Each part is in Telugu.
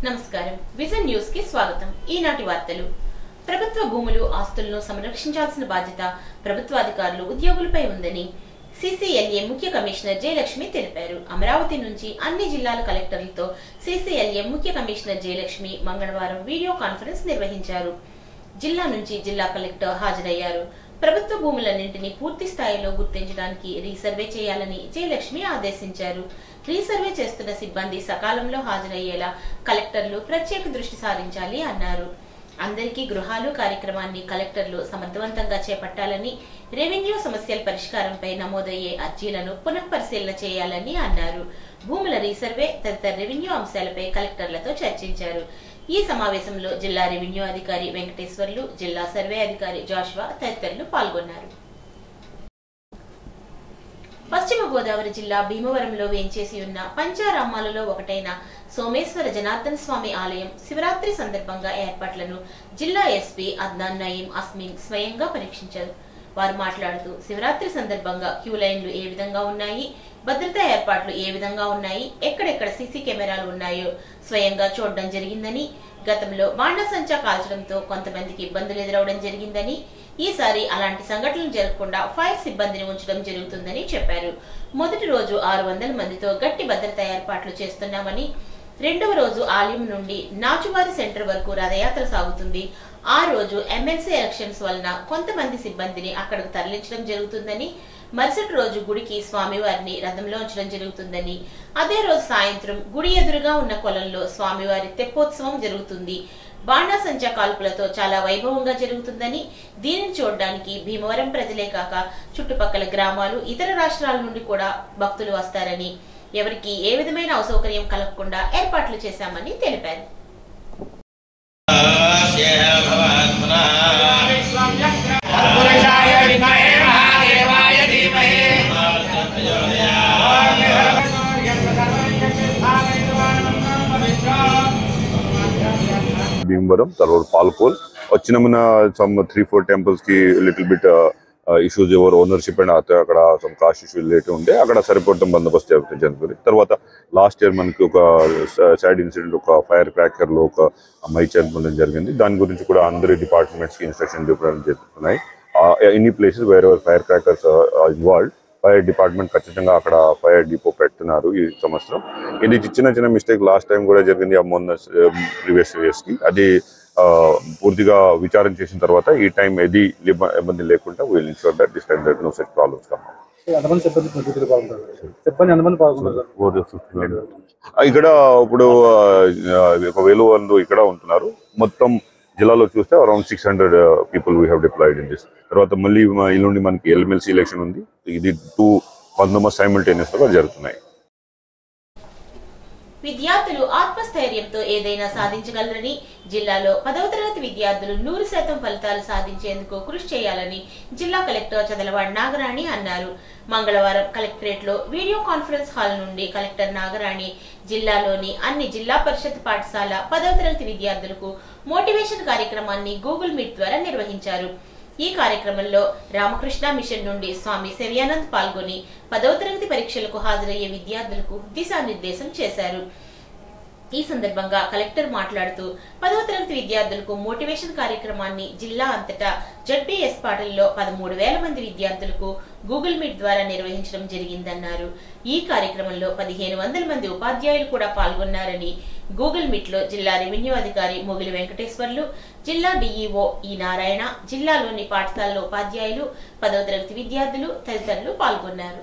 నమస్కారం విజన్ న్యూస్ కి స్వాగతం। ఈనాటి వార్తలు। ప్రభుత్వ భూములు ఆస్తులను సంరక్షించాల్సిన బాధ్యత ప్రభుత్వాధికారులు ఉద్యోగులపై ఉందని సిసిఎల్ఏ ముఖ్య కమిషనర్ జయలక్ష్మి తెలిపారు। అమరావతి నుంచి అన్ని జిల్లాల కలెక్టర్లతో సిసిఎల్ఏ ముఖ్య కమిషనర్ జయలక్ష్మి మంగళవారం వీడియో కాన్ఫరెన్స్ నిర్వహించారు। జిల్లా నుంచి జిల్లా కలెక్టర్ హాజరయ్యారు। ప్రభుత్వ భూములన్నింటినీ పూర్తి స్థాయిలో గుర్తించడానికి రీసర్వే చేయాలని జయలక్ష్మి ఆదేశించారు। రీసర్వే చేస్తున్న సిబ్బంది సకాలంలో హాజరయ్యేలా కలెక్టర్లు ప్రత్యేక దృష్టి సారించాలి అన్నారు। అందరికీ గృహాలు కార్యక్రమాన్ని కలెక్టర్లు సమర్థవంతంగా చేపట్టాలని, రెవెన్యూ సమస్యల పరిష్కారంపై నమోదయ్యే అర్జీలను పునఃపరిశీలన చేయాలని అన్నారు। భూముల రీసర్వే తదితర రెవెన్యూ అంశాలపై కలెక్టర్లతో చర్చించారు। ఈ సమావేశంలో జిల్లా రెవెన్యూ అధికారి వెంకటేశ్వర్లు, జిల్లా సర్వే అధికారి జాషువా తదితరులు పాల్గొన్నారు। పశ్చిమ గోదావరి జిల్లా భీమవరంలో వేంచేసి ఉన్న పంచారామాలలో ఒకటైన సోమేశ్వర జనార్దన స్వామి ఆలయం శివరాత్రి సందర్భంగా ఏర్పాట్లను జిల్లా ఎస్పీ అద్నాన్ నయీం అస్మిన్ స్వయంగా పరీక్షించారు। వారు మాట్లాడుతూ శివరాత్రి సందర్భంగా క్యూ లైన్లు ఏ విధంగా ఉన్నాయి, భద్రతా ఏర్పాట్లు ఏ విధంగా ఉన్నాయి, ఎక్కడెక్కడ సీసీ కెమెరాలు ఉన్నాయో స్వయంగా చూడడం జరిగిందని, గతంలో బాణసంచా కాల్చడంతో కొంతమందికి ఇబ్బందులు ఎదురవడం జరిగిందని, ఈసారి అలాంటి సంఘటనలు జరగకుండా ఫైర్ సిబ్బందిని ఉంచడం జరుగుతుందని చెప్పారు। మొదటి రోజు 600 మందితో గట్టి భద్రతా ఏర్పాట్లు చేస్తున్నామని, రెండవ రోజు ఆలయం నుండి నాచువారి సెంటర్ వరకు రథయాత్ర సాగుతుంది। ఆ రోజు ఎమ్మెల్సీ ఎలక్షన్స్ వలన కొంతమంది సిబ్బందిని అక్కడకు తరలించడం జరుగుతుందని, మరుసటి రోజు గుడికి స్వామివారిని రథంలో ఉంచడం జరుగుతుందని, అదే రోజు సాయంత్రం గుడి ఎదురుగా ఉన్న కొలంలో స్వామివారి తెప్పోత్సవం జరుగుతుంది। బాణాసంచా కాల్పులతో చాలా వైభవంగా జరుగుతుందని, దీనిని చూడడానికి భీమవరం ప్రజలే కాక చుట్టుపక్కల గ్రామాలు, ఇతర రాష్ట్రాల నుండి కూడా భక్తులు వస్తారని, ఎవరికి ఏ విధమైన అసౌకర్యం కలగకుండా ఏర్పాట్లు చేశామని తెలిపారు। భీమవరం తర్వాత పాల్కోల్ వచ్చిన some 3-4 temples కి లిటిల్ బిట్ ఇష్యూస్ ఎవరు ఓనర్షిప్ అండ్ అక్కడ సమ్ కాస్ట్ ఇష్యూస్ రిలేటివ్ ఉండే అక్కడ సరిపోవడం బందోబస్తు జరుగుతుంది। తర్వాత లాస్ట్ ఇయర్ మనకి ఒక సైడ్ ఇన్సిడెంట్, ఒక ఫైర్ క్రాకర్ లో ఒక అమ్మాయి చనిపోవడం జరిగింది। దాని గురించి కూడా అందరి డిపార్ట్మెంట్స్ కి ఇన్స్ట్రక్షన్ ఇవ్వడం జరుగుతున్నాయి। Any places where ever fire crackers involved, fire department ఖచ్చితంగా అక్కడ ఫైర్ డిపో పెడుతున్నారు ఈ సంవత్సరం। ఇది చిన్న మిస్టేక్ లాస్ట్ టైం కూడా జరిగింది మొన్న ప్రీవియస్ ఇయర్స్ కి, అది పూర్తిగా విచారణ చేసిన తర్వాత ఈ టైం ఏది ఇబ్బంది లేకుండా will ensure that this time that no such problems come. ఇక్కడ ఇప్పుడు 1000 ఇక్కడ ఉంటున్నారు। మొత్తం జిల్లాలో చూస్తే around 600 people we have deployed in this. తర్వాత మళ్ళీ ఇల్లుండి మనకి ఎల్ఎంఎల్సీ ఎలక్షన్ ఉంది, ఇది 2 బందోబస్తు సైమల్టేనియస్ గా జరుగుతున్నాయి। విద్యార్థులు ఆత్మస్థైర్యంతో ఏదైనా సాధించగలరని, జిల్లాలో 10వ తరగతి విద్యార్థులు 100% ఫలితాలు సాధించేందుకు కృషి చేయాలని జిల్లా కలెక్టర్ చదలవాడ నాగరాణి అన్నారు। మంగళవారం కలెక్టరేట్ లో వీడియో కాన్ఫరెన్స్ హాల్ నుండి కలెక్టర్ నాగరాణి జిల్లాలోని అన్ని జిల్లా పరిషత్ పాఠశాల 10వ తరగతి విద్యార్థులకు మోటివేషన్ కార్యక్రమాన్ని గూగుల్ మీట్ ద్వారా నిర్వహించారు। ఈ కార్యక్రమంలో రామకృష్ణ మిషన్ నుండి స్వామి శర్యానంద్ పాల్గొని 10వ తరగతి పరీక్షలకు హాజరయ్యే విద్యార్థులకు దిశానిర్దేశం చేశారు। ఈ సందర్భంగా కలెక్టర్ మాట్లాడుతూ 10వ తరగతి విద్యార్థులకు మోటివేషన్ కార్యక్రమాన్ని జిల్లా అంతటా జడ్పీఎస్ పాఠల్లో 13,000 మంది విద్యార్థులకు గూగుల్ మీట్ ద్వారా నిర్వహించడం జరిగిందన్నారు। ఈ కార్యక్రమంలో 1,500 మంది ఉపాధ్యాయులు కూడా పాల్గొన్నారని, గూగుల్ మీట్ లో జిల్లా రెవెన్యూ అధికారి మొగిలి వెంకటేశ్వర్లు, జిల్లా డిఈఓ ఈ నారాయణ, జిల్లాలోని పాఠశాలల ఉపాధ్యాయులు, 10వ తరగతి విద్యార్థులు తదితరులు పాల్గొన్నారు।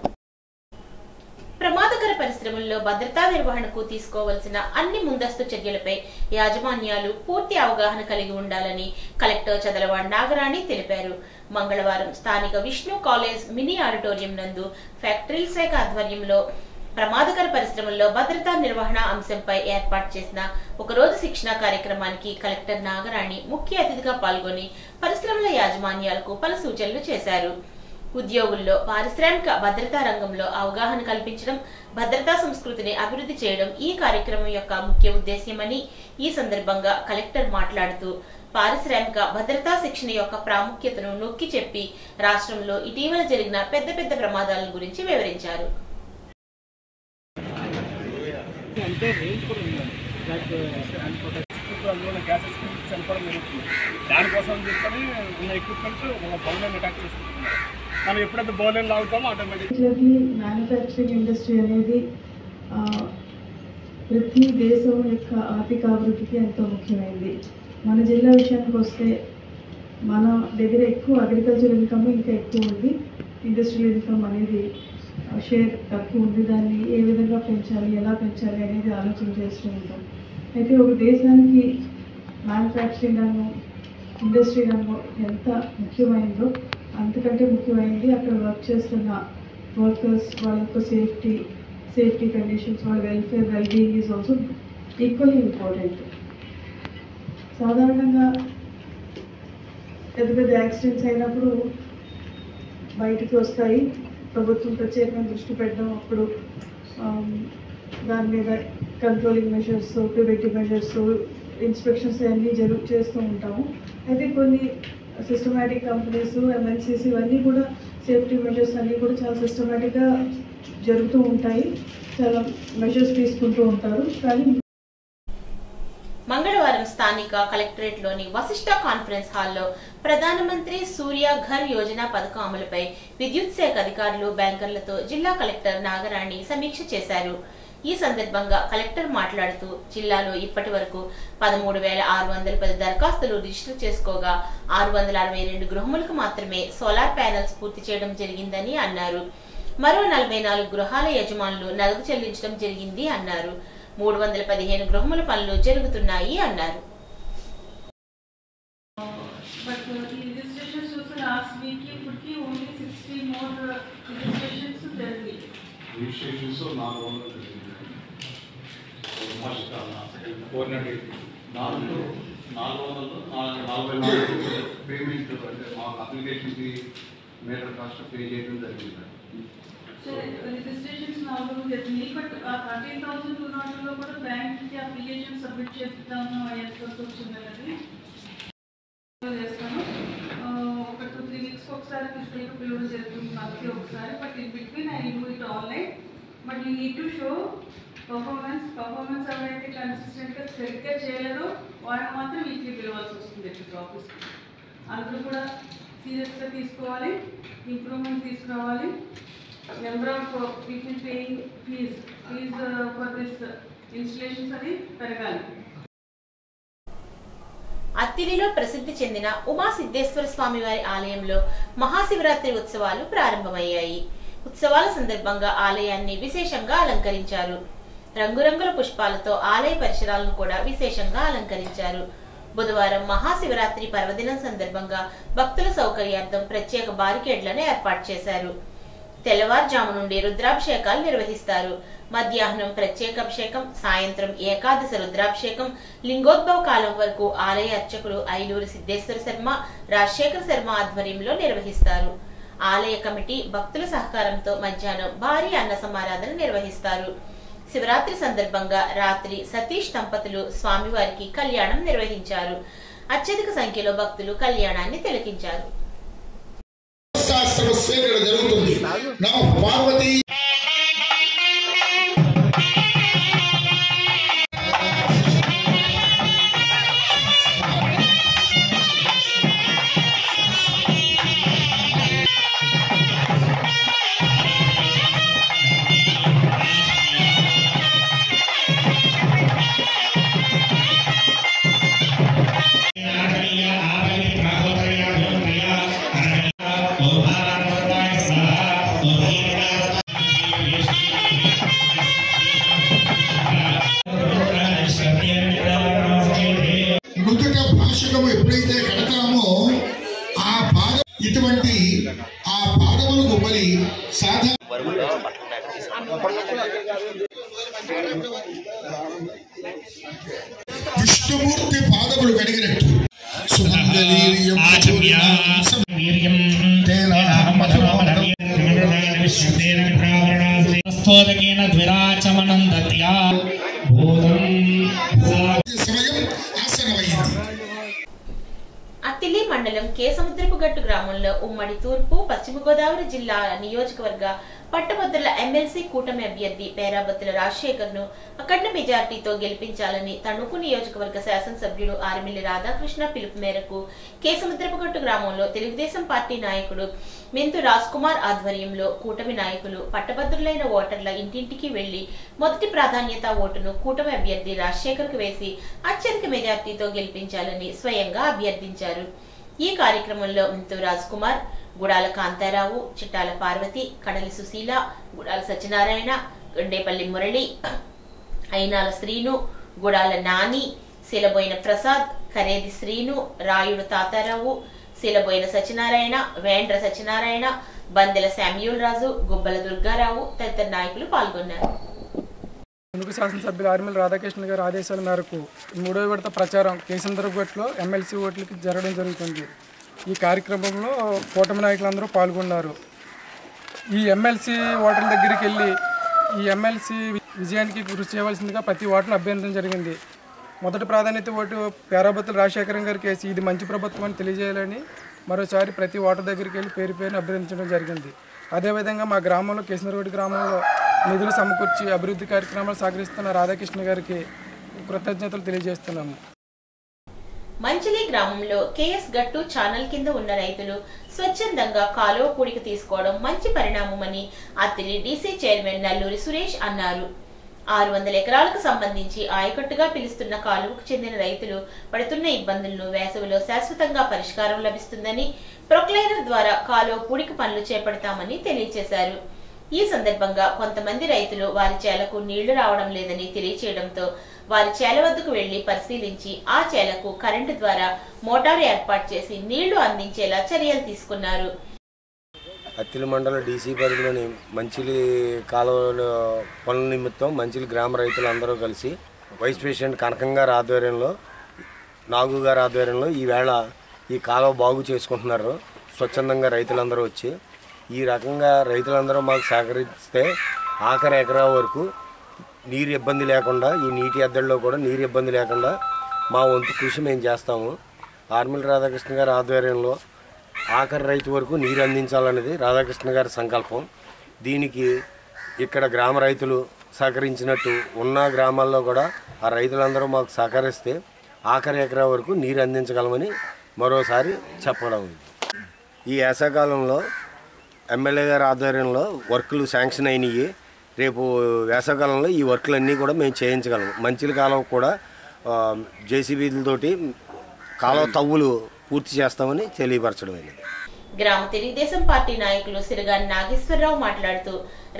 ప్రమాదకర పరిశ్రమల్లో భద్రతా నిర్వహణకు తీసుకోవాల్సిన అన్ని ముందస్తు చర్యలపై యాజమాన్యాలు పూర్తి అవగాహన కలిగి ఉండాలని కలెక్టర్ చదలవాడ నాగరాణి తెలిపారు। మంగళవారం స్థానిక విష్ణు కాలేజ్ మినీ ఆడిటోరియం నందు ఫ్యాక్టరీల శాఖ ఆధ్వర్యంలో ప్రమాదకర పరిశ్రమల్లో భద్రతా నిర్వహణ అంశంపై ఏర్పాటు చేసిన ఒకరోజు శిక్షణ కార్యక్రమానికి కలెక్టర్ నాగరాణి ముఖ్య అతిథిగా పాల్గొని పరిశ్రమల యాజమాన్యాలకు పలు సూచనలు చేశారు। ఉద్యోగుల్లో పారిశ్రామిక భద్రతా రంగంలో అవగాహన కల్పించడం, భద్రతా సంస్కృతిని అభివృద్ధి చేయడం ఈ కార్యక్రమం యొక్క ముఖ్య ఉద్దేశ్యమని ఈ సందర్భంగా కలెక్టర్ మాట్లాడుతూ పారిశ్రామిక భద్రతా శిక్షణ యొక్క ప్రాముఖ్యతను నొక్కి చెప్పి రాష్ట్రంలో ఇటీవల జరిగిన పెద్ద ప్రమాదాల గురించి వివరించారు। అందులో గ్యాసెస్ చనిపోవడం జరుగుతుంది. దానికోసం చెప్పని ఉన్న ఎక్విప్మెంట్ ఒక బౌలైన్ అటాక్ చేసుకుంటున్నాం. మనం ఎప్పుడైతే బౌలైన్ లాగుతామో ఆటోమేటిక్గా మ్యానుఫ్యాక్చరింగ్ ఇండస్ట్రీ అనేది ప్రతి దేశం యొక్క ఆర్థిక అభివృద్ధికి ఎంతో ముఖ్యమైనది. మన జిల్లా విషయానికి వస్తే మన దగ్గర ఎక్కువ అగ్రికల్చర్ ఇన్కమ్ ఇంకా ఎక్కువ ఉంది. ఇండస్ట్రియల్ ఇన్కమ్ అనేది షేర్ తక్కువ ఉంది. దాన్ని ఏ విధంగా పెంచాలి, ఎలా పెంచాలి అనేది ఆలోచన చేస్తూ ఉంటాం. అయితే ఒక దేశానికి మ్యానుఫ్యాక్చరింగ్ రంగం, ఇండస్ట్రీ రంగం ఎంత ముఖ్యమైనదో అంతకంటే ముఖ్యమైనది అక్కడ వర్క్ చేస్తున్న వర్కర్స్, వాళ్ళ యొక్క సేఫ్టీ కండిషన్స్, వాళ్ళ wellbeing is also equally important. సాధారణంగా పెద్ద పెద్ద యాక్సిడెంట్స్ అయినప్పుడు బయటికి వస్తాయి. ప్రభుత్వం ప్రత్యేకంగా దృష్టి పెట్టడం, అప్పుడు దాని మీద controlling measures, preventive measures, inspections అన్నీ చేస్తూ ఉంటాము. అయితే కొన్ని సిస్టమేటిక్ కంపెనీస్, ఎంఎన్సీస్ ఇవన్నీ కూడా సేఫ్టీ మెషర్స్ అన్నీ కూడా చాలా సిస్టమేటిక్గా జరుగుతూ ఉంటాయి. చాలా మెషర్స్ తీసుకుంటూ ఉంటారు. కానీ మంగళవారం స్థానిక కలెక్టరేట్లోని వశిష్ఠ కాన్ఫరెన్స్ హాల్లో ప్రధానమంత్రి సూర్య ఘర్ యోజన పథకం అమలుపై విద్యుత్ శాఖ అధికారులు, బ్యాంకర్లతో జిల్లా కలెక్టర్ నాగరాణి సమీక్ష చేశారు. ఈ సందర్భంగా కలెక్టర్ మాట్లాడుతూ జిల్లాలో ఇప్పటి వరకు 13,610 దరఖాస్తులు రిజిస్టర్ చేసుకోగా 662 గృహములకు మాత్రమే సోలార్ ప్యానెల్స్ పూర్తి చేయడం జరిగిందని అన్నారు. మరో 44 గృహాల యజమానులు నగదు చెల్లించడం జరిగింది అన్నారు. 315 గృహముల పనులు జరుగుతున్నాయి అన్నారు. పేమెంట్ అంటే మా అప్లికేషన్కి మేటర్ కాస్ట్ పే చేయడం జరిగింది. రిజిస్ట్రేషన్స్ నాలుగు జరిగినాయి. బట్ ఆ 13,200లో కూడా బ్యాంక్కి అప్లికేషన్ సబ్మిట్ చేస్తాను ఎక్స్పోర్ట్ వచ్చిందని చేస్తాను. ఒక 2-3 వీక్స్కి ఒకసారి ఫిజికల్గా పిలవడం జరుగుతుంది, మంత్లీ ఒకసారి. But in between I do it online. But you need to show performance ఎవరైతే కన్సిస్టెంట్గా సరిగ్గా చేయలేదో వాళ్ళని మాత్రం వీక్లీ పిలవాల్సి వస్తుంది ఆఫీస్కి. అందరూ కూడా సీరియస్గా తీసుకోవాలి, ఇంప్రూవ్మెంట్ తీసుకురావాలి. Number of people paying fees for this installations అది పెరగాలి. అత్తిలిలో ప్రసిద్ధి చెందిన ఉమా సిద్ధేశ్వర స్వామి వారి ఆలయంలో మహాశివరాత్రి ఉత్సవాలు ప్రారంభమయ్యాయి. ఉత్సవాల సందర్భంగా ఆలయాన్ని విశేషంగా అలంకరించారు. రంగురంగుల పుష్పాలతో ఆలయ పరిసరాలను కూడా విశేషంగా అలంకరించారు. బుధవారం మహాశివరాత్రి పర్వదినం సందర్భంగా భక్తుల సౌకర్యార్థం ప్రత్యేక బారికేడ్లను ఏర్పాటు చేశారు. తెల్లవారుజాము నుండి రుద్రాభిషేకాలు నిర్వహిస్తారు. మధ్యాహ్నం ప్రత్యేకాభిషేకం, సాయంత్రం ఏకాదశ రుద్రాభిషేకం, లింగోద్భవ కాలం వరకు ఆలయ అర్చకులు ఐలూరి సిద్ధేశ్వర శర్మ, రాజశేఖర శర్మ ఆధ్వర్యంలో నిర్వహిస్తారు. ఆలయ కమిటీ భక్తుల సహకారంతో మధ్యాహ్నం భారీ అన్న సమారాధన నిర్వహిస్తారు. శివరాత్రి సందర్భంగా రాత్రి సతీష్ దంపతులు స్వామివారికి కళ్యాణం నిర్వహించారు. అత్యధిక సంఖ్యలో భక్తులు కళ్యాణాన్ని తిలకించారు. ఎప్పుడైతే కడతామో ఆ పాద ఇటువంటి ఆ పాదములకు బలి విష్ణుమూర్తి పాదములు కడిగినట్టు అత్తిలి మండలం కేసముద్రపుగట్టు గ్రామంలో ఉమ్మడి తూర్పు, పశ్చిమ గోదావరి జిల్లా నియోజకవర్గ పట్టభద్రుల ఎమ్మెల్సీ కూటమి అభ్యర్థి పేరాబత్తుల రాజశేఖర్ ను అఖండ మెజార్టీతో గెలిపించాలని తణుకు నియోజకవర్గ శాసనసభ్యుడు ఆర్మిల్లి రాధాకృష్ణ పిలుపు మేరకు కేసముద్రపుగట్టు గ్రామంలో తెలుగుదేశం పార్టీ నాయకుడు మెంతు రాజ్ కుమార్ ఆధ్వర్యంలో కూటమి నాయకులు పట్టభద్రులైన ఓటర్ల ఇంటింటికి వెళ్లి మొదటి ప్రాధాన్యత ఓటును కూటమి అభ్యర్థి రాజశేఖర్ కు వేసి అత్యధిక మెజార్టీతో గెలిపించాలని స్వయంగా అభ్యర్థించారు. ఈ కార్యక్రమంలో మెంతు రాజ్ కుమార్, గుడాల కాంతారావు, చిట్టాల పార్వతి, కడలి సుశీల, గుడాల సత్యనారాయణ, గండేపల్లి మురళి, అయినాల శ్రీను, గుడాల నాని, శీలబోయిన ప్రసాద్, కరేది శ్రీను, రాయుడు తాతారావు, శీలబోయిన సత్యనారాయణ, వేండ్ర సత్యనారాయణ, బందెల శామ్యూల్ రాజు, గుబ్బల దుర్గారావు తదితర నాయకులు పాల్గొన్నారు. తణుకు శాసనసభ్యులు ఆర్మిల్లి రాధాకృష్ణ గారి ఆదేశాల మేరకు 3వ విడత ప్రచారం కేసముద్రపుగట్టులో ఎమ్మెల్సీ ఓట్లకి జరగడం జరుగుతుంది. ఈ కార్యక్రమంలో కూటమి నాయకులందరూ పాల్గొన్నారు. ఈ ఎమ్మెల్సీ ఓటర్ల దగ్గరికి వెళ్ళి ఈ ఎమ్మెల్సీ విజయానికి కృషి చేయవలసిందిగా ప్రతి ఓటర్ను అభ్యర్థించడం జరిగింది. మొదటి ప్రాధాన్యత ఓటు పేరాబత్తుల రాజశేఖరం గారికి వేసి ఇది మంచి ప్రభుత్వం అని తెలియజేయాలని మరోసారి ప్రతి ఓటర్ దగ్గరికి వెళ్ళి పేరును అభ్యర్థించడం జరిగింది. అదేవిధంగా మా గ్రామంలో కేసనరోడ్డి గ్రామంలో నిధులు సమకూర్చి అభివృద్ధి కార్యక్రమాలు సహకరిస్తున్న రాధాకృష్ణ గారికి కృతజ్ఞతలు తెలియజేస్తున్నాము. మంచిలి గ్రామంలో కేఎస్ గట్టు ఛానల్ కింద ఉన్న రైతులు స్వచ్ఛందంగా కాలువ పూడిక తీసుకోవడం మంచి పరిణామమని అత్తిలి డీసీ చైర్మన్ నల్లూరి సురేష్ అన్నారు. 600 ఎకరాలకు సంబంధించి ఆయకట్టుగా పిలుస్తున్న కాలువకు చెందిన రైతులు పడుతున్న ఇబ్బందులను వేసవిలో శాశ్వతంగా పరిష్కారం లభిస్తుందని, ప్రొక్లైనర్ ద్వారా కాలువ పూడిక పనులు చేపడతామని తెలియజేశారు. ఈ సందర్భంగా కొంతమంది రైతులు వారి చేలకు నీళ్లు రావడం లేదని తెలియచేయడంతో వారి చేల వద్దకు వెళ్లి పరిశీలించి ఆ చేలకు కరెంటు ద్వారా మోటారు ఏర్పాటు చేసి నీళ్లు అందించేలా చర్యలు తీసుకున్నారు. అత్తిలి మండల డీసీ పరిధిలోని మంచిలి కాలువల పనుల నిమిత్తం మంచిలి గ్రామ రైతులందరూ కలిసి వైస్ ప్రెసిడెంట్ కనకం గారి ఆధ్వర్యంలో, నాగు గారి ఆధ్వర్యంలో ఈవేళ ఈ కాలువ బాగు చేసుకుంటున్నారు. స్వచ్ఛందంగా రైతులందరూ వచ్చి ఈ రకంగా రైతులందరూ మాకు సహకరిస్తే ఆఖరి ఎకరా వరకు నీరు ఇబ్బంది లేకుండా, ఈ నీటి ఎద్దడిలో కూడా నీరు ఇబ్బంది లేకుండా మా వంతు కృషి మేము చేస్తాము. ఆర్మిల్లి రాధాకృష్ణ గారి ఆధ్వర్యంలో ఆఖరి రైతు వరకు నీరు అందించాలనేది రాధాకృష్ణ గారి సంకల్పం. దీనికి ఇక్కడ గ్రామ రైతులు సహకరించినట్టు ఉన్న గ్రామాల్లో కూడా ఆ రైతులందరూ మాకు సహకరిస్తే ఆఖరి ఎకరా వరకు నీరు అందించగలమని మరోసారి చెప్పడం. ఈ వేసవకాలంలో ఎమ్మెల్యే గారి ఆధ్వర్యంలో వర్కులు శాంక్షన్ అయినాయి. రేపు వేసవకాలంలో ఈ వర్కులన్నీ కూడా మేము చేయించగలము. మంచిల కాలువ కూడా జేసీబీలతోటి కాలువ తవ్వులు పూర్తి చేస్తామని తెలియపరచడం అయింది. గ్రామ తెలుగుదేశం పార్టీ నాయకులు సిరగాని నాగేశ్వరరావు మాట్లాడుతూ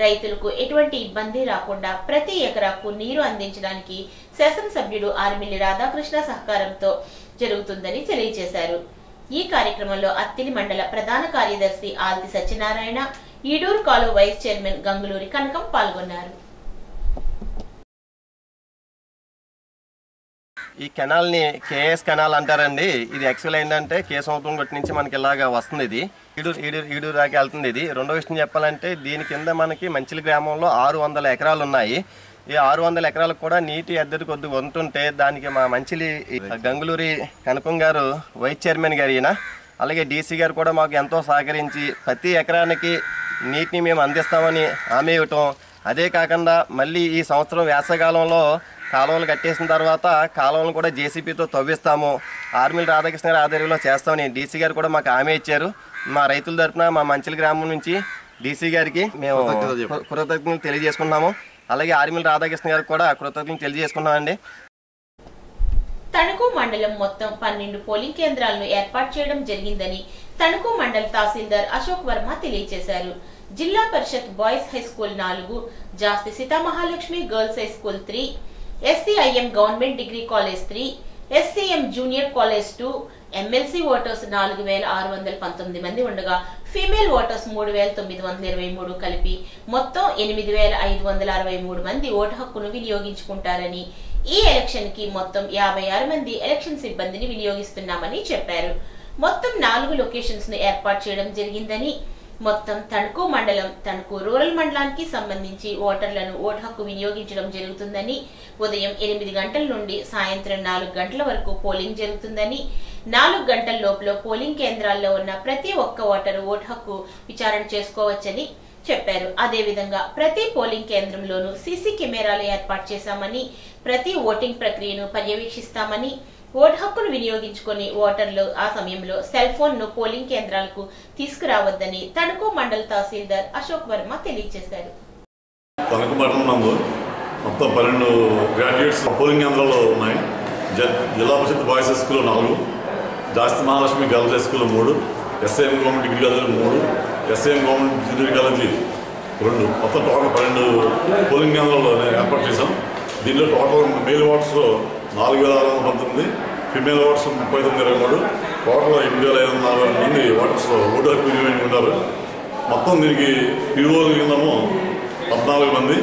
రైతులకు ఎటువంటి ఇబ్బంది రాకుండా ప్రతి ఎకరాకు నీరు అందించడానికి శాసనసభ్యుడు ఆర్మిల్లి రాధాకృష్ణ సహకారంతో జరుగుతుందని తెలియజేశారు. ఈ కార్యక్రమంలో అత్తిలి మండల ప్రధాన కార్యదర్శి ఆల్తి సత్యనారాయణ, ఈడూరు కాలువ వైస్ చైర్మన్ గంగులూరి కనకం పాల్గొన్నారు. ఈ కెనాల్ని కేఎస్ కెనాల్ అంటారండి. ఇది యాక్చువల్ ఏంటంటే కేశవతంగొట్టు నుంచి మనకి ఇలాగా వస్తుంది. ఇది ఈడూరు దాకా వెళ్తుంది. ఇది రెండో విషయం చెప్పాలంటే దీని కింద మనకి మంచిలి గ్రామంలో 600 ఎకరాలు ఉన్నాయి. ఈ 600 ఎకరాలకు కూడా నీటి ఎద్దడి కొద్దిగా ఉంటుంటే దానికి మా మంచిలి గంగులూరి కనకం గారు వైస్ చైర్మన్ గారు ఈయన, అలాగే డీసీ గారు కూడా మాకు ఎంతో సహకరించి ప్రతి ఎకరానికి నీటిని మేము అందిస్తామని హామీ ఇవ్వటం. అదే కాకుండా మళ్ళీ ఈ సంవత్సరం వేసవికాలంలో కాలువలు కట్టేసిన తర్వాత కాలువలను కూడా జేసీబీతో తవ్విస్తాము, ఆర్మిల్లి రాధాకృష్ణ గారి ఆధ్వర్యంలో చేస్తామని డీసీ గారు కూడా మాకు హామీ ఇచ్చారు. మా రైతుల తరఫున మా మంచిలి గ్రామం నుంచి డీసీ గారికి మేము కృతజ్ఞతలు తెలియజేసుకున్నాము. అలాగే ఆర్మిల్లి రాధాకృష్ణ గారికి కూడా కృతజ్ఞతలు తెలియజేసుకున్నామండి. తణుకు మండలం మొత్తం 12 పోలింగ్ కేంద్రాలను ఏర్పాటు చేయడం జరిగిందని తణుకు మండల తహసీల్దార్ అశోక్ వర్మ తెలియజేశారు. Zilla Parishad boys high school 4, Jasti Seethamahalakshmi girls high school 3, SCIM government degree college 3, SCM junior college 2, MLC voters 4619 మంది ఉండగా ఫీమేల్ ఓటర్స్ 3923 కలిపి మొత్తం 8563 మంది ఓటు హక్కును వినియోగించుకుంటారని, ఈ ఎలక్షన్ కి మొత్తం 56 మంది ఎలక్షన్ సిబ్బందిని వినియోగిస్తున్నామని చెప్పారు. మొత్తం 4 లొకేషన్స్ ను ఏర్పాటు చేయడం జరిగిందని, మొత్తం తణుకు మండలం, తణుకు రూరల్ మండలానికి సంబంధించి ఓటర్లను ఓటు హక్కు వినియోగించడం జరుగుతుందని, ఉదయం 8 గంటల నుండి సాయంత్రం 4 గంటల వరకు పోలింగ్ జరుగుతుందని, 4 గంటల లోపల పోలింగ్ కేంద్రాల్లో ఉన్న ప్రతి ఒక్క ఓటరు ఓటు హక్కు విచారణ చేసుకోవచ్చని చెప్పారు. అదేవిధంగా ప్రతి పోలింగ్ కేంద్రంలోనూ సీసీ కెమెరాలు ఏర్పాటు చేశామని, ప్రతి ఓటింగ్ ప్రక్రియను పర్యవేక్షిస్తామని, ఓటు హక్కును వినియోగించుకుని ఓటర్లు ఆ సమయంలో సెల్ ఫోన్ ను పోలింగ్ కేంద్రాలకు తీసుకురావద్దని తణుకు మండల తహసీల్దార్ అశోక్ వర్మ తెలియజేశారు. తణుకు మండలంలో మొత్తం 12 గ్రాడ్యుయేట్స్ పోలింగ్ కేంద్రాలు ఉన్నాయి. Zilla Parishad boys school 4, Jasti Mahalakshmi girls high school 3, SIM government degree college 3, SIM government junior college 2, మొత్తం టోటల్ 12 పోలింగ్ కేంద్రాలు ఏర్పాటు చేశాం. దీనిలో total male voters 4,619, female voters 3923, total 8,540 మంది ఓటర్స్ ఓటు హక్కు వినియోగించుకుంటారు. మొత్తం దీనికి పిఓల కిందము 14 మంది,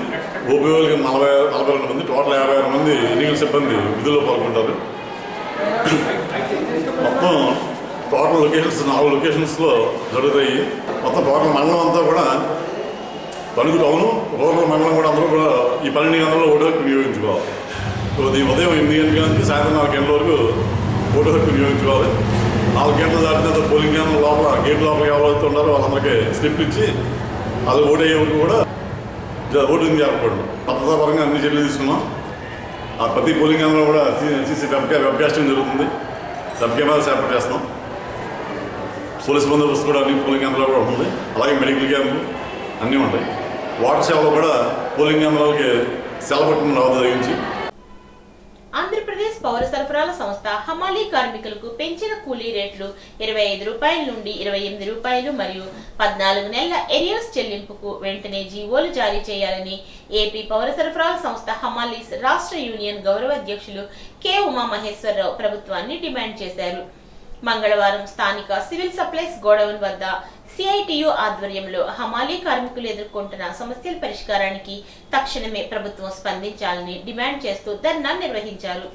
ఓపీఓల కింద 42 మంది, టోటల్ 56 మంది ఎన్నికల సిబ్బంది విధుల్లో పాల్గొంటారు. మొత్తం టోటల్ లొకేషన్స్ 4 లొకేషన్స్లో జరుగుతాయి. మొత్తం టోటల్ మండలం అంతా కూడా తణుకు టౌను, రూరల్ మండలం కూడా అందరూ కూడా ఈ 12 గంటల్లో ఓటు హక్కు వినియోగించుకోవాలి. ఉదయం 8 గంటల నుంచి సాయంత్రం 4 గంటల వరకు ఓటు హక్కు వినియోగించుకోవాలి. 4 గంటలు దాటిన పోలింగ్ కేంద్రం లోపల గేట్ లోపల ఎవరైతే ఉన్నారో వాళ్ళందరికీ స్లిప్ ఇచ్చి అది ఓటు అయ్యే వరకు కూడా ఓటింగ్ జరపకూడదు. భద్రతాపరంగా అన్ని చర్యలు తీసుకున్నాం. ఆ ప్రతి పోలింగ్ కేంద్రంలో కూడా సీసీ వెబ్కాస్టింగ్ జరుగుతుంది. వెబ్ కెమెరాస్ ఏర్పాటు చేస్తున్నాం. పోలీసు బందోబస్తు కూడా అన్ని పోలింగ్ కేంద్రాలు కూడా ఉంటుంది. అలాగే మెడికల్ క్యాంపు అన్నీ ఉంటాయి. వాటర్ సేవలో కూడా పోలింగ్ కేంద్రాలకి సెలవుపట్టడం రావద్దు తగ్గించి. ఆంధ్రప్రదేశ్ పౌర సరఫరాల సంస్థ హమాలీ కార్మికులకు పెంచిన కూలీ రేట్లు 25 రూపాయల నుండి 28 రూపాయలు మరియు 14 నెలల ఎరియర్స్ చెల్లింపుకు వెంటనే జీవోలు జారీ చేయాలని ఏపీ పౌర సరఫరాల సంస్థ హమాలీస్ రాష్ట్ర యూనియన్ గౌరవ అధ్యక్షులు కె ఉమామహేశ్వరరావు ప్రభుత్వాన్ని డిమాండ్ చేశారు. మంగళవారం స్థానిక సివిల్ సప్లైస్ గోడౌన్ వద్ద సిఐటియు ఆధ్వర్యంలో హమాలీ కార్మికులు ఎదుర్కొంటున్న సమస్యల పరిష్కారానికి తక్షణమే ప్రభుత్వం స్పందించాలని డిమాండ్ చేస్తూ ధర్నా నిర్వహించారు.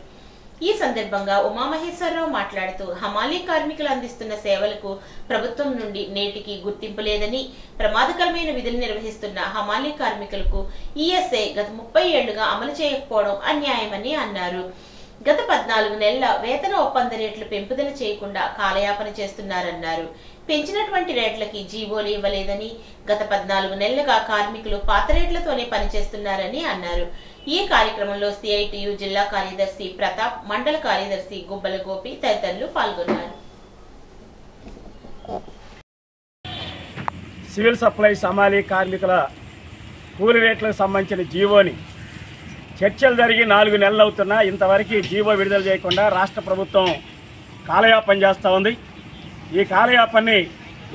ఈ సందర్భంగా ఉమామహేశ్వరరావు మాట్లాడుతూ హమాలీ కార్మికులు అందిస్తున్న సేవలకు ప్రభుత్వం నుండి నేటికి గుర్తింపు లేదని, ప్రమాదకరమైన విధులు నిర్వహిస్తున్న హమాలీ కార్మికులకు ఈఎస్ఐ గత 30 ఏళ్లుగా అమలు చేయకపోవడం అన్యాయమని అన్నారు. గత 14 నెలల వేతన ఒప్పంద రేట్లు పెంపుదల చేయకుండా కాలయాపన చేస్తున్నారన్నారు. పెంచినటువంటి రేట్లకి జీవోలు ఇవ్వలేదని, గత 14 నెలలుగా కార్మికులు పాత రేట్లతోనే పనిచేస్తున్నారని అన్నారు. ఈ కార్యక్రమంలో సిఐటియు జిల్లా కార్యదర్శి ప్రతాప్, మండల కార్యదర్శి గుబ్బల గోపి తదితరులు పాల్గొన్నారు. సివిల్ సప్లైస్ హమాలీ కార్మికుల కూలి రేట్లకు సంబంధించిన జీవోని చర్చలు జరిగి 4 నెలలు అవుతున్నా ఇంతవరకు జీవో విడుదల చేయకుండా రాష్ట్ర ప్రభుత్వం కాలయాపన చేస్తూ ఉంది. ఈ కాలయాపన్ని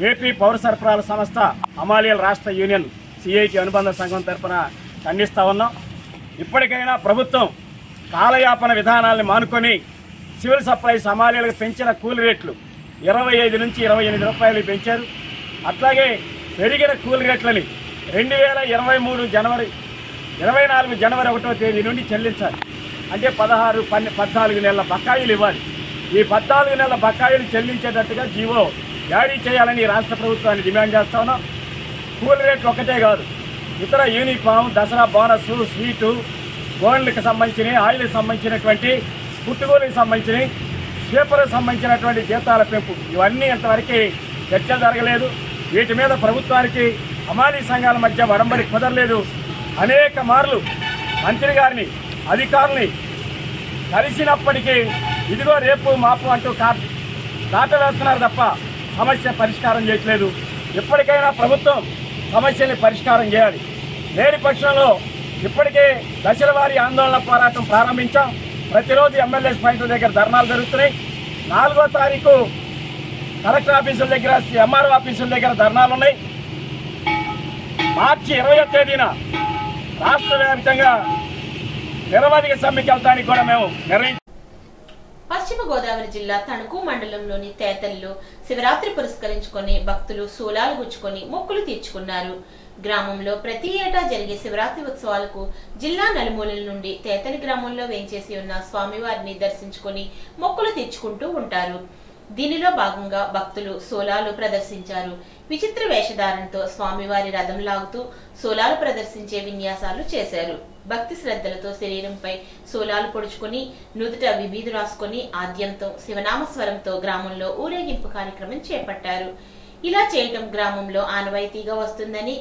ఏపీ పౌర సరఫరాల సంస్థ హమాలీల రాష్ట్ర యూనియన్ సిఐటి అనుబంధ సంఘం తరఫున ఖండిస్తూ ఉన్నాం. ఇప్పటికైనా ప్రభుత్వం కాలయాపన విధానాలను మానుకొని సివిల్ సప్లైస్ హమాలీలకు పెంచిన కూలి రేట్లు 25 నుంచి 28 రూపాయలు పెంచారు. అట్లాగే పెరిగిన కూలి రేట్లని 2023 జనవరి 24 జనవరి 1వ తేదీ నుండి చెల్లించాలి. అంటే 14 నెలల బకాయిలు ఇవ్వాలి. ఈ 14 నెలల బకాయిలు చెల్లించేటట్టుగా జీవో జారీ చేయాలని రాష్ట్ర ప్రభుత్వాన్ని డిమాండ్ చేస్తా ఉన్నాం. కూలి రేట్లు ఒక్కటే కాదు, ఇతర యూనిఫామ్, దసరా బోనస్, స్వీటు, గోల్డ్కి సంబంధించినవి, ఆయిల్కి సంబంధించినటువంటి, పుట్టుగోలుకి సంబంధించినవి, స్వీపర్కి సంబంధించినటువంటి జీతాల పెంపు ఇవన్నీ ఇంతవరకు చర్చ జరగలేదు. వీటి మీద ప్రభుత్వానికి హమాలీ సంఘాల మధ్య వడంబడి కుదరలేదు. అనేక మార్లు మంత్రి గారిని, అధికారుల్ని కలిసినప్పటికీ ఇదిగో రేపు మాపు అంటూ దాట వేస్తున్నారు తప్ప సమస్య పరిష్కారం చేయట్లేదు. ఇప్పటికైనా ప్రభుత్వం సమస్యని పరిష్కారం చేయాలి. లేని పక్షంలో ఇప్పటికే దశల వారీ ఆందోళన పోరాటం ప్రారంభించాం. ప్రతిరోజు ఎమ్మెల్యేస్ పాయింట్ల దగ్గర ధర్నాలు జరుగుతున్నాయి. 4వ తారీఖు కలెక్టర్ ఆఫీసుల దగ్గర, ఎంఆర్ఓ ఆఫీసుల దగ్గర ధర్నాలు ఉన్నాయి. మార్చి 20వ తేదీన రాష్ట్ర వ్యాప్తంగా నిరవధిక సమ్మెకి వెళ్తానికి కూడా మేము నిర్ణయించాం. పశ్చిమ గోదావరి జిల్లా తణుకు మండలంలోని తేతల్లో శివరాత్రి పురస్కరించుకొని భక్తులు శూలాలు గుచ్చుకొని మొక్కులు తీర్చుకున్నారు. గ్రామంలో ప్రతి ఏటా జరిగే శివరాత్రి ఉత్సవాలకు జిల్లా నలుమూలల నుండి తేతలి గ్రామంలో వేంచేసి ఉన్న స్వామివారిని దర్శించుకొని మొక్కులు తీర్చుకుంటూ ఉంటారు. దీనిలో భాగంగా భక్తులు సోలాలు ప్రదర్శించారు. విచిత్ర వేషధారణతో స్వామివారి రథం లాగుతూ సోలాలు ప్రదర్శించే విన్యాసాలు చేశారు. భక్తి శ్రద్ధలతో శరీరంపై సోలాలు పొడుచుకొని నుదుట విభీదు రాసుకొని ఆద్యంతో శివనామస్వరంతో గ్రామంలో ఊరేగింపు కార్యక్రమం చేపట్టారు. ఇలా చేయటం గ్రామంలో ఆనవాయితీగా వస్తుందని,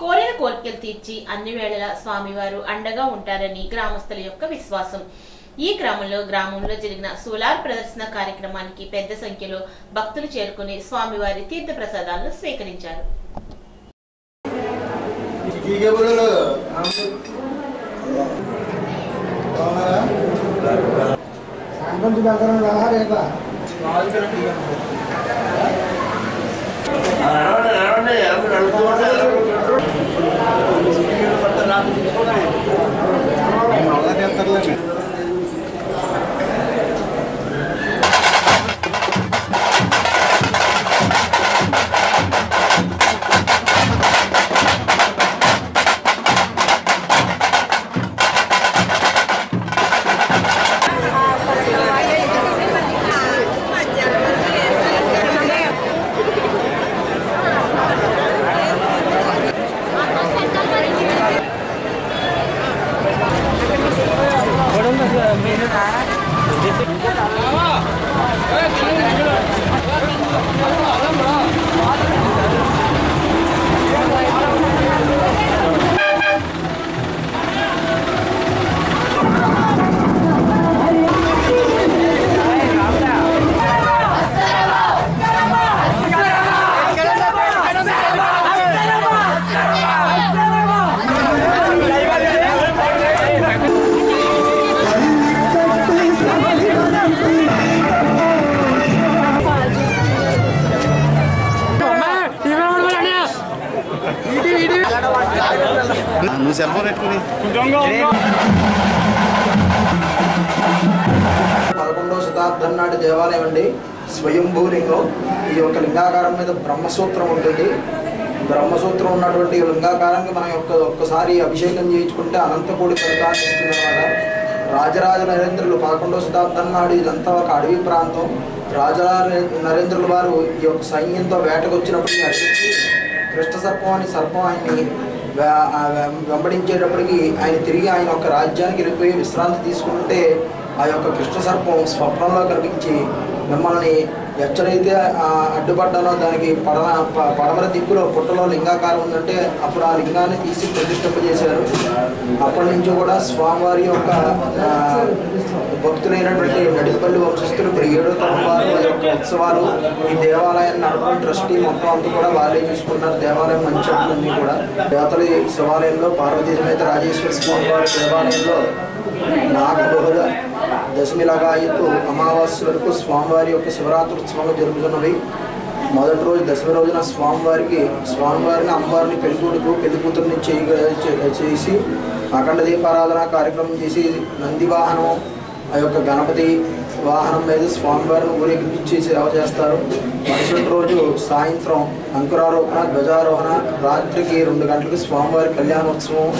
కోరిన కోరికలు తీర్చి అన్ని వేళలా స్వామివారు అండగా ఉంటారని గ్రామస్తుల యొక్క విశ్వాసం. ఈ గ్రామంలో జరిగిన సోలార్ ప్రదర్శన కార్యక్రమానికి పెద్ద సంఖ్యలో భక్తులు చేరుకుని స్వామివారి తీర్థ ప్రసాదాలను స్వీకరించారు. శతాబ్దం నాటి దేవాలయం అండి. స్వయంభూలింగం. ఈ యొక్క లింగాకారం మీద బ్రహ్మసూత్రం ఉంటుంది. బ్రహ్మసూత్రం ఉన్నటువంటి లింగాకారానికి మనం ఒక్కసారి అభిషేకం చేయించుకుంటే అనంతకోటి ఫలితాన్ని ఇస్తుంది అన్నమాట. రాజరాజ నరేంద్రులు 11వ శతాబ్దం నాడు ఇదంతా ఒక అడవి ప్రాంతం. రాజరాజ నరేంద్రుల వారు ఈ యొక్క సైన్యంతో వేటకు వచ్చినప్పటికీ అడిగి కృష్ణ సర్పం అని సర్పం ఆయన్ని వెంబడించేటప్పటికి ఆయన తిరిగి ఆయన యొక్క రాజ్యానికి వెళ్ళిపోయి విశ్రాంతి తీసుకుంటే ఆ యొక్క కృష్ణ సర్పం స్వప్నంలో కనిపించి మిమ్మల్ని ఎక్కడైతే అడ్డుపడ్డానో దానికి పడమర దిక్కులో పుట్టలో లింగాకారం ఉందంటే అప్పుడు ఆ లింగాన్ని తీసి ప్రతిష్ఠింపజేశారు. అప్పటి నుంచి కూడా స్వామివారి యొక్క భక్తులైనటువంటి నడిపల్లి వంశస్థులు ఇప్పుడు 7వ తరం వారు ఆ యొక్క ఉత్సవాలు ఈ దేవాలయాన్ని నడపడం ట్రస్టీ మొత్తం అంతా కూడా వాళ్ళే చూసుకున్నారు. దేవాలయం మంచి అన్నీ కూడా దేవతల శివాలయంలో పార్వతీ సమేత రాజేశ్వర స్వామి వారి దేవాలయంలో నాగబహుళ దశమి లగాయత్తు అమావాస్య వరకు స్వామివారి యొక్క శివరాత్రి ఉత్సవాలు జరుగుతున్నవి. మొదటి రోజు దశమి రోజున స్వామివారిని అమ్మవారిని పెళ్లి కూతుర్ని చేసి అఖండ దీపారాధన కార్యక్రమం చేసి నంది వాహనం ఆ యొక్క గణపతి వాహనం మీద స్వామివారిని ఊరేగించి సేవ చేస్తారు. మరుసటి రోజు సాయంత్రం అంకురారోపణ ధ్వజారోహణ, రాత్రికి 2 గంటలకు స్వామివారి కళ్యాణోత్సవం,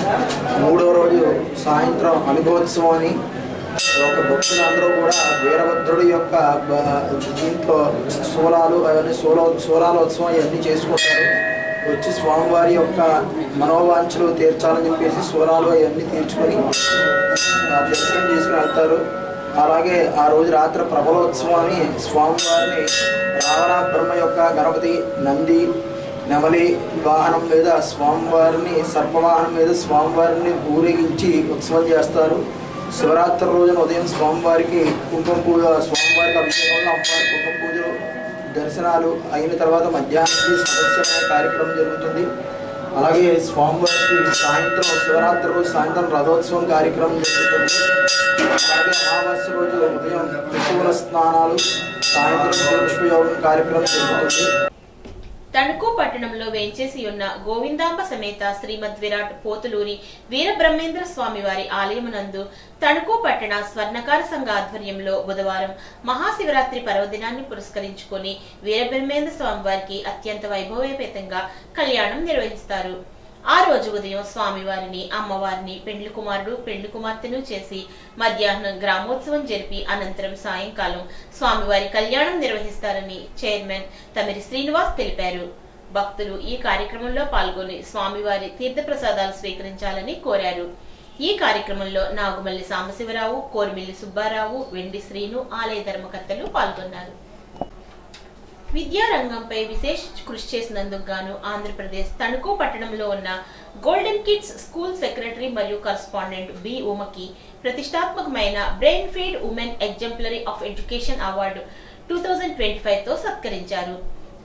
3వ రోజు సాయంత్రం అనుభవోత్సవం అని ఒక భక్తులందరూ కూడా వీరభద్రుడి యొక్క దీంట్లో సోలాలు అవన్నీ సోలాలోత్సవం ఇవన్నీ చేసుకుంటారు. వచ్చి స్వామివారి యొక్క మనోవాంఛలు తీర్చాలని చెప్పేసి సోలాలు అవన్నీ తీర్చుకొని దర్శనం చేసుకుని వెళ్తారు. అలాగే ఆ రోజు రాత్రి ప్రబలోత్సవం అని స్వామివారిని రావణ బ్రహ్మ యొక్క గణపతి నంది నెమలి వాహనం మీద స్వామివారిని సర్పవాహనం మీద స్వామివారిని ఊరేగించి ఉత్సవం చేస్తారు. శివరాత్రి రోజున ఉదయం స్వామివారికి కుంకుమ పూజ, స్వామివారికి అభిషేకంలో అమ్మవారి కుంకుమ పూజలు దర్శనాలు అయిన తర్వాత మధ్యాహ్నం సదస్య కార్యక్రమం జరుగుతుంది. అలాగే స్వామివారికి సాయంత్రం శివరాత్రి రోజు సాయంత్రం రథోత్సవం కార్యక్రమం జరుగుతుంది. అలాగే అమావాస్య రోజు ఉదయం త్రిశూల స్నానాలు, సాయంత్రం పుష్పయోగం కార్యక్రమం జరుగుతుంది. తణుకు పట్టణంలో వేంచేసి ఉన్న గోవిందాంబ సమేత శ్రీమద్ విరాట్ పోతులూరి వీరబ్రహ్మేంద్ర స్వామి వారి ఆలయమునందు తణుకు పట్టణ స్వర్ణకార సంఘ ఆధ్వర్యంలో బుధవారం మహాశివరాత్రి పర్వదినాన్ని పురస్కరించుకుని వీరబ్రహ్మేంద్ర స్వామి వారికి అత్యంత వైభవోపేతంగా కళ్యాణం నిర్వహిస్తారు. ఆ రోజు ఉదయం స్వామివారిని అమ్మవారిని పెండ్లి కుమారుడు పెండ్లి కుమార్తెను చేసి మధ్యాహ్నం గ్రామోత్సవం జరిపి అనంతరం సాయంకాలం స్వామివారి కళ్యాణం నిర్వహిస్తారని చైర్మన్ తమిరి శ్రీనివాస్ తెలిపారు. భక్తులు ఈ కార్యక్రమంలో పాల్గొని స్వామివారి తీర్థప్రసాదాలు స్వీకరించాలని కోరారు. ఈ కార్యక్రమంలో నాగుమల్లి సాంబశివరావు, కోర్మిల్లి సుబ్బారావు, వెండి శ్రీను ఆలయ ధర్మకర్తలు పాల్గొన్నారు. విద్యారంగంపై విశేష కృషి చేసినందుకు గాను ఆంధ్రప్రదేశ్ తణుకు పట్టణంలో ఉన్న గోల్డెన్ కిడ్స్ స్కూల్ సెక్రటరీ మరియు కరస్పాండెంట్ బి ఉమకి ప్రతిష్టాత్మకమైన brain feed women exemplary of education award 2025 తో సత్కరించారు.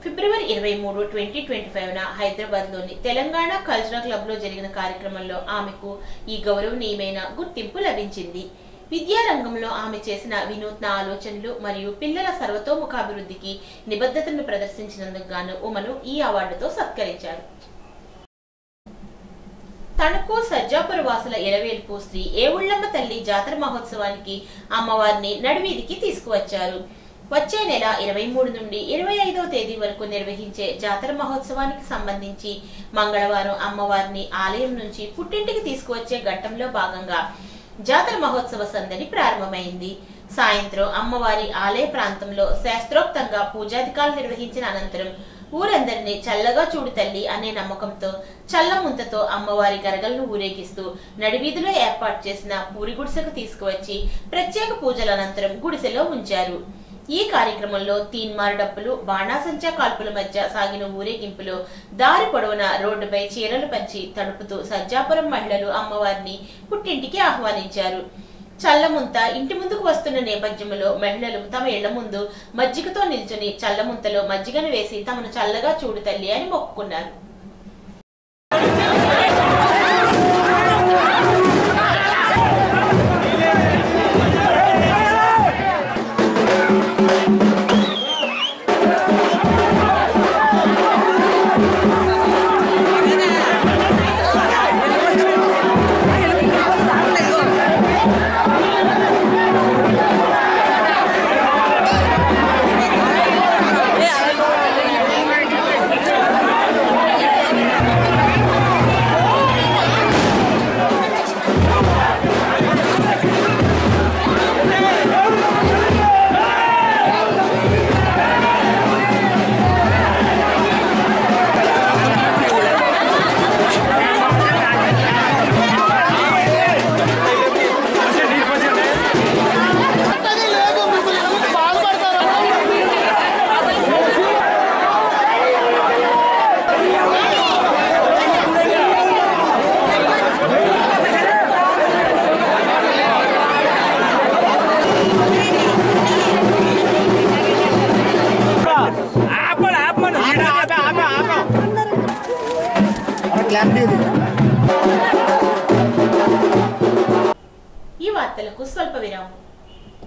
ఫిబ్రవరి 23, 2025న హైదరాబాద్లోని తెలంగాణ కల్చరల్ క్లబ్లో జరిగిన కార్యక్రమంలో ఆమెకు ఈ గౌరవనీయమైన గుర్తింపు లభించింది. విద్యారంగంలో ఆమె చేసిన వినూత్న ఆలోచనలు మరియు పిల్లల సర్వతోముఖాభివృద్ధికి నిబద్ధతను ప్రదర్శించినందుకు గాను ఉమను ఈ అవార్డుతో సత్కరించారు. తణుకు సజ్జాపుర వాసుల ఎలవేల్పు శ్రీ ఏవుళ్లమ్మ తల్లి జాతర మహోత్సవానికి అమ్మవారిని నడివీధికి తీసుకువచ్చారు. వచ్చే నెల 23 నుండి 25వ తేదీ వరకు నిర్వహించే జాతర మహోత్సవానికి సంబంధించి మంగళవారం అమ్మవారిని ఆలయం నుంచి పుట్టింటికి తీసుకువచ్చే ఘట్టంలో భాగంగా జాతర మహోత్సవ సందడి ప్రారంభమైంది. సాయంత్రం అమ్మవారి ఆలయ ప్రాంతంలో శాస్త్రోక్తంగా పూజాధికాలు నిర్వహించిన అనంతరం ఊరందరినీ చల్లగా చూడు తల్లి అనే నమ్మకంతో చల్లముంతతో అమ్మవారి గరగలను ఊరేగిస్తూ నడివీధిలో ఏర్పాటు చేసిన పూరి గుడిసెకు తీసుకువచ్చి ప్రత్యేక పూజల అనంతరం గుడిసెలో ఉంచారు. ఈ కార్యక్రమంలో తీన్మార్ డప్పులు, బాణాసంచా కాల్పుల మధ్య సాగిన ఊరేగింపులో దారి పొడవున రోడ్డుపై చీరలు పంచి తడుపుతూ సజ్జాపురం మహిళలు అమ్మవారిని పుట్టింటికి ఆహ్వానించారు. చల్లముంత ఇంటి ముందుకు వస్తున్న నేపథ్యంలో మహిళలు తమ ఇళ్ల ముందు మజ్జిగతో నిల్చుని చల్లముంతలో మజ్జిగను వేసి తమను చల్లగా చూడు తల్లి అని మొక్కుకున్నారు. ఈ వార్తలకు స్వల్ప విరామం.